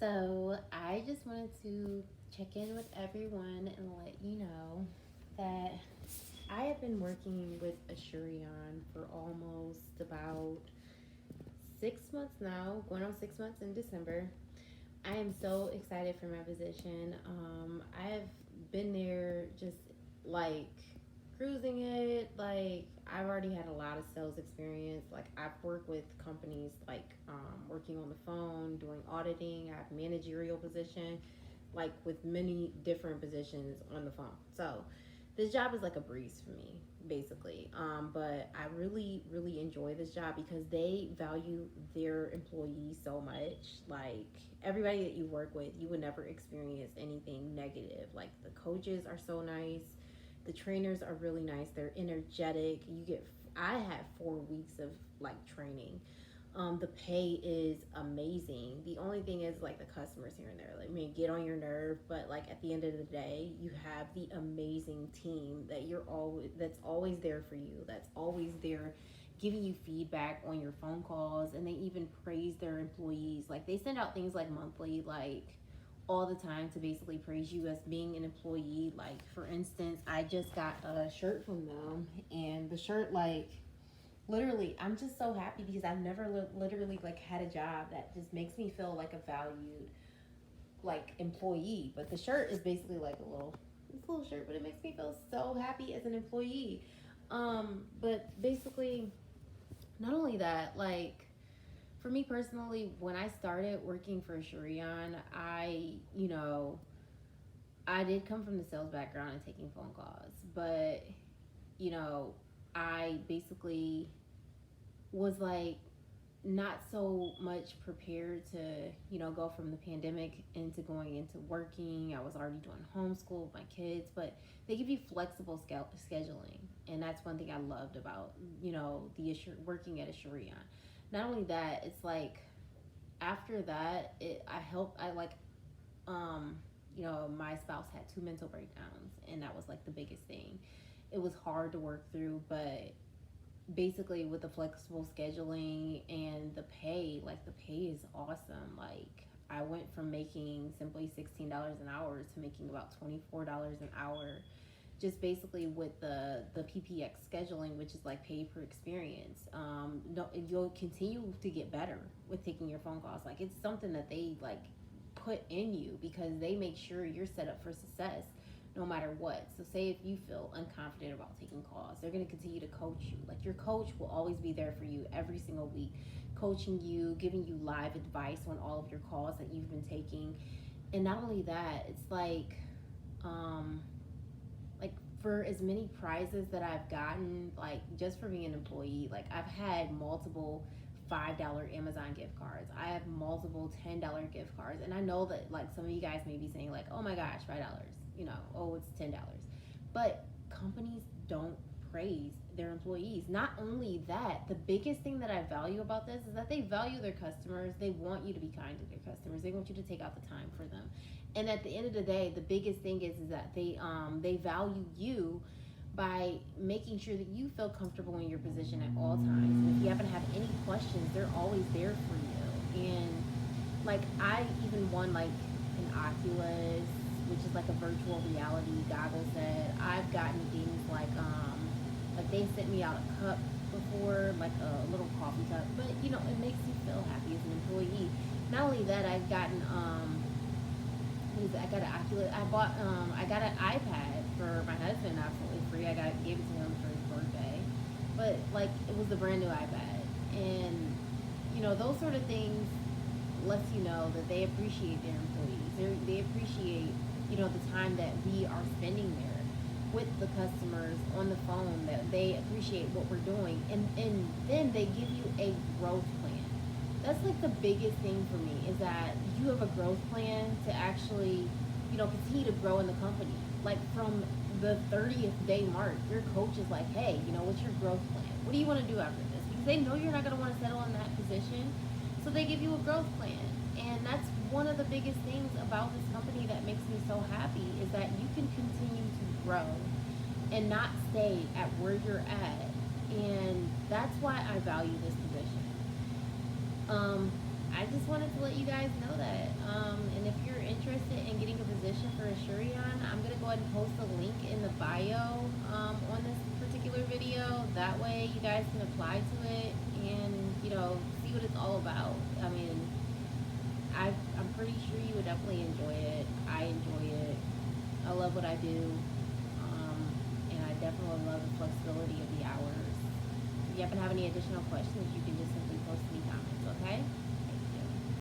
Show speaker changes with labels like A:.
A: So, I just wanted to check in with everyone and let you know that I have been working with Asurion for almost about 6 months now, going on 6 months in December. I am so excited for my position. I have been there just like cruising it. Like, I've already had a lot of sales experience. Like, I've worked with companies like working on the phone, doing auditing. I have managerial position, like with many different positions on the phone. So this job is like a breeze for me, basically. But I really, really enjoy this job because they value their employees so much. Like, everybody that you work with, you would never experience anything negative. Like, the coaches are so nice, the trainers are really nice. They're energetic. I had 4 weeks of like training. The pay is amazing. The only thing is like the customers here and there. Like, may get on your nerve, but like at the end of the day, you have the amazing team that's always there for you. That's always there giving you feedback on your phone calls, and they even praise their employees. Like, they send out things like monthly, like all the time, to basically praise you as being an employee. Like, for instance, I just got a shirt from them, and the shirt, like, literally, I'm just so happy because I've never literally like had a job that just makes me feel like a valued like employee. But the shirt is basically like it's a little shirt, but it makes me feel so happy as an employee. But basically, not only that, like, for me personally, when I started working for Shurion, I did come from the sales background and taking phone calls, but you know, I basically was like not so much prepared to, go from the pandemic into going into working. I was already doing homeschool with my kids, but they give you flexible scheduling. And that's one thing I loved about, working at a Shurion. Not only that, it's like after that, um, my spouse had two mental breakdowns, and that was like the biggest thing. It was hard to work through, but basically with the flexible scheduling and the pay, like the pay is awesome. Like, I went from making simply $16 an hour to making about $24 an hour, just basically with the PPX scheduling, which is like pay per experience. No, you'll continue to get better with taking your phone calls. Like, it's something that they like put in you because they make sure you're set up for success no matter what. So say if you feel unconfident about taking calls, they're going to continue to coach you. Like, your coach will always be there for you every single week, coaching you, giving you live advice on all of your calls that you've been taking. And not only that, it's um like for as many prizes that I've gotten, like just for being an employee, like I've had multiple $5 Amazon gift cards. I have multiple $10 gift cards. And I know that like some of you guys may be saying like, oh my gosh, $5, oh, it's $10. But companies don't praise their employees. Not only that, the biggest thing that I value about this is that they value their customers. They want you to be kind to their customers. They want you to take out the time for them. And at the end of the day, the biggest thing is that they value you by making sure that you feel comfortable in your position at all times. And if you happen to have any questions, they're always there for you. And like, I even won like an Oculus, which is like a virtual reality goggle set. I've gotten things like they sent me out a cup before, like a little coffee cup. But it makes you feel happy as an employee. Not only that, I've gotten I got an Oculus. I got an iPad for my husband absolutely free. Gave it to him for his birthday, but like it was the brand new iPad, and those sort of things lets you know that they appreciate their employees. They appreciate the time that we are spending there with the customers on the phone. That they appreciate what we're doing, and then they give you a growth plan. That's like the biggest thing for me, is that you have a growth plan to actually continue to grow in the company. Like, from the 30th day mark, your coach is like, hey, what's your growth plan? What do you want to do after this? Because they know you're not going to want to settle in that position, so they give you a growth plan. And that's one of the biggest things about this company that makes me so happy, is that you can continue to grow and not stay at where you're at. And that's why I value this position. um, I just wanted to let you guys know that. And if you're interested in getting a position for Asurion, I'm going to go ahead and post a link in the bio on this particular video. That way you guys can apply to it and, see what it's all about. I mean, I'm pretty sure you would definitely enjoy it. I enjoy it. I love what I do. And I definitely love the flexibility of the hours. If you happen to have any additional questions, you can just simply post any comments, okay?